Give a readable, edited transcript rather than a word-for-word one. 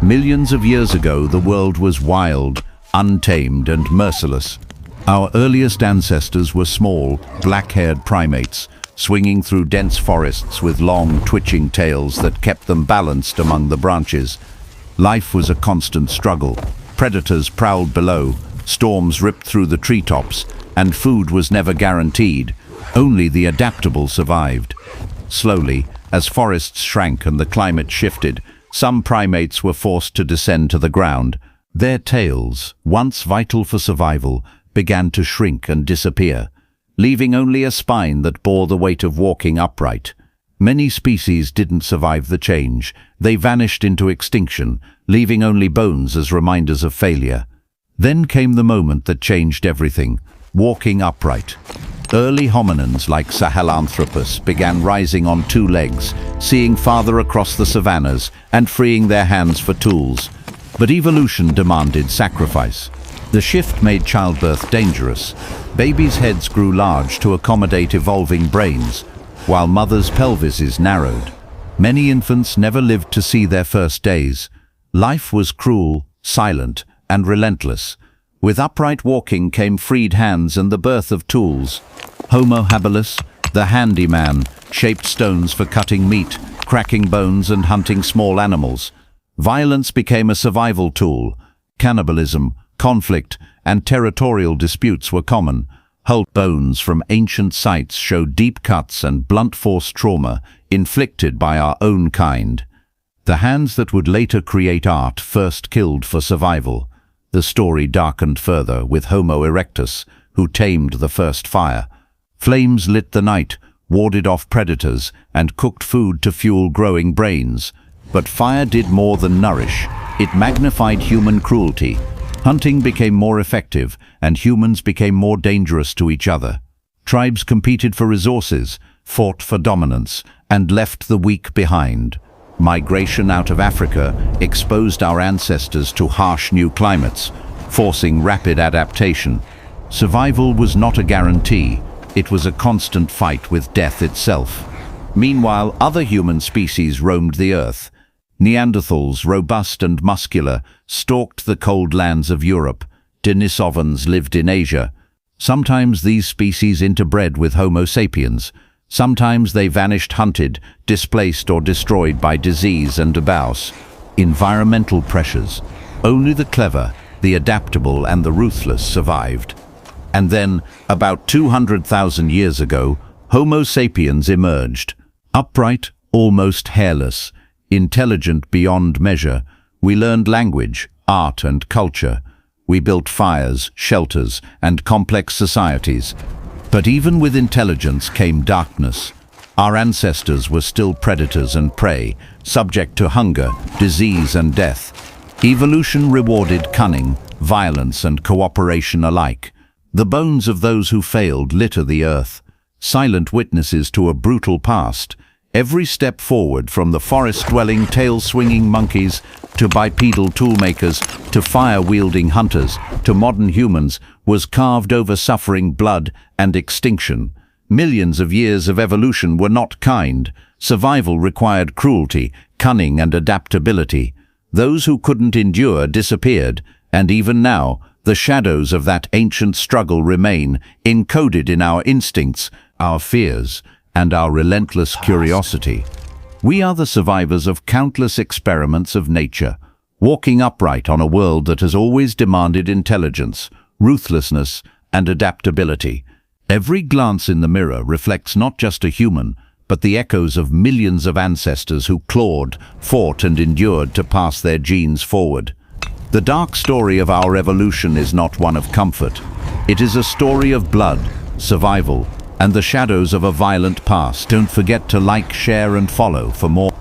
Millions of years ago, the world was wild, untamed, and merciless. Our earliest ancestors were small, black-haired primates, swinging through dense forests with long, twitching tails that kept them balanced among the branches. Life was a constant struggle. Predators prowled below, storms ripped through the treetops, and food was never guaranteed. Only the adaptable survived. Slowly, as forests shrank and the climate shifted, some primates were forced to descend to the ground. Their tails, once vital for survival, began to shrink and disappear, leaving only a spine that bore the weight of walking upright. Many species didn't survive the change. They vanished into extinction, leaving only bones as reminders of failure. Then came the moment that changed everything: walking upright. Early hominins like Sahelanthropus began rising on two legs, seeing farther across the savannas and freeing their hands for tools. But evolution demanded sacrifice. The shift made childbirth dangerous. Babies' heads grew large to accommodate evolving brains, while mothers' pelvises narrowed. Many infants never lived to see their first days. Life was cruel, silent, and relentless. With upright walking came freed hands and the birth of tools. Homo habilis, the handyman, shaped stones for cutting meat, cracking bones, and hunting small animals. Violence became a survival tool. Cannibalism, conflict, and territorial disputes were common. Whole bones from ancient sites show deep cuts and blunt force trauma inflicted by our own kind. The hands that would later create art first killed for survival. The story darkened further with Homo erectus, who tamed the first fire. Flames lit the night, warded off predators, and cooked food to fuel growing brains. But fire did more than nourish. It magnified human cruelty. Hunting became more effective, and humans became more dangerous to each other. Tribes competed for resources, fought for dominance, and left the weak behind. Migration out of Africa exposed our ancestors to harsh new climates, forcing rapid adaptation. Survival was not a guarantee. It was a constant fight with death itself. Meanwhile, other human species roamed the earth. Neanderthals, robust and muscular, stalked the cold lands of Europe. Denisovans lived in Asia. Sometimes these species interbred with Homo sapiens. Sometimes they vanished hunted, displaced or destroyed by disease and abuse. Environmental pressures. Only the clever, the adaptable, and the ruthless survived. And then, about 200,000 years ago, Homo sapiens emerged. Upright, almost hairless, intelligent beyond measure. We learned language, art, and culture. We built fires, shelters, and complex societies. But even with intelligence came darkness. Our ancestors were still predators and prey, subject to hunger, disease, and death. Evolution rewarded cunning, violence, and cooperation alike. The bones of those who failed litter the earth, silent witnesses to a brutal past. Every step forward, from the forest-dwelling, tail-swinging monkeys to bipedal toolmakers to fire-wielding hunters to modern humans, was carved over suffering, blood, and extinction. Millions of years of evolution were not kind. Survival required cruelty, cunning, and adaptability. Those who couldn't endure disappeared, and even now, the shadows of that ancient struggle remain, encoded in our instincts, our fears, and our relentless curiosity. We are the survivors of countless experiments of nature, walking upright on a world that has always demanded intelligence, ruthlessness, and adaptability. Every glance in the mirror reflects not just a human, but the echoes of millions of ancestors who clawed, fought, and endured to pass their genes forward. The dark story of our evolution is not one of comfort. It is a story of blood, survival, and the shadows of a violent past. Don't forget to like, share, and follow for more.